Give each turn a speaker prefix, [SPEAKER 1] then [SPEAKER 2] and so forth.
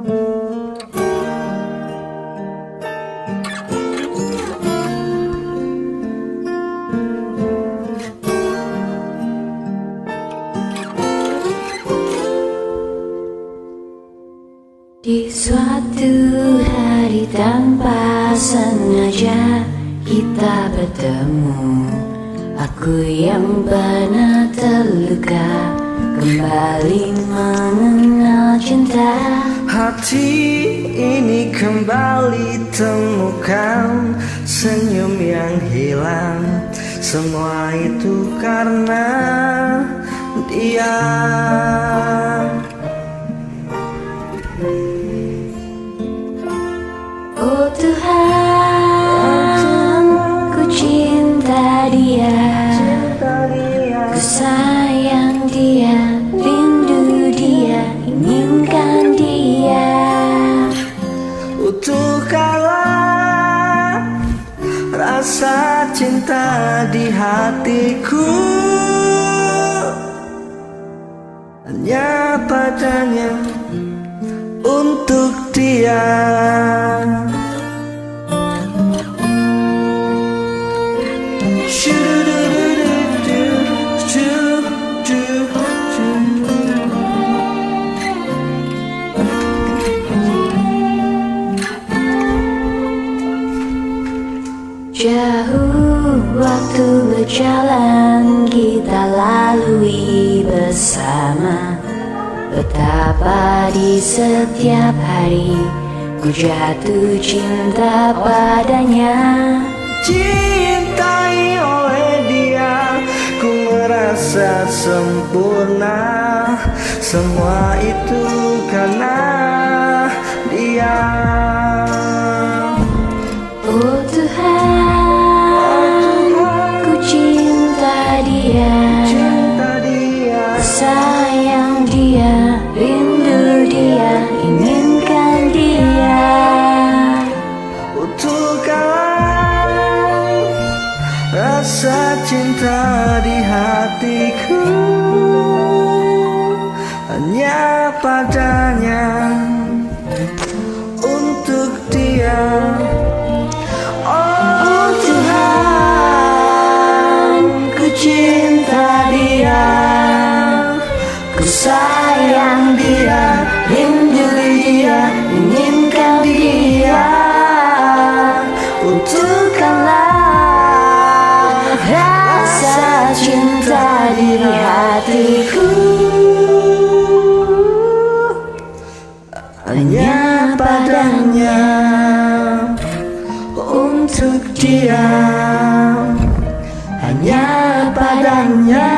[SPEAKER 1] Di suatu hari tanpa sengaja kita bertemu. Aku yang pernah terluka kembali mengenal cinta.
[SPEAKER 2] Hati ini kembali temukan senyum yang hilang. Semua itu karena dia.
[SPEAKER 1] Oh Tuhan, ku cinta dia, ku sayang dia, rindu dia, inginkan dia.
[SPEAKER 2] Utuhkanlah rasa cinta di hatiku, hanya padanya, untuk dia.
[SPEAKER 1] Jauh waktu berjalan kita lalui bersama. Betapa di setiap hari ku jatuh cinta padanya.
[SPEAKER 2] Cintai oleh dia, ku merasa sempurna. Semua itu karena dia.
[SPEAKER 1] Oh Tuhan, ku cinta dia, ku sayang dia, rindu dia, inginkan dia.
[SPEAKER 2] Utuhkanlah rasa cinta di hatiku, hanya padanya, untuk dia.
[SPEAKER 1] Oh Tuhan, ku cinta dia, ku sayang dia, rindu dia, inginkan dia. Utuhkanlah rasa cinta di hatiku,
[SPEAKER 2] hanya padanya, untuk dia, hanya padanya.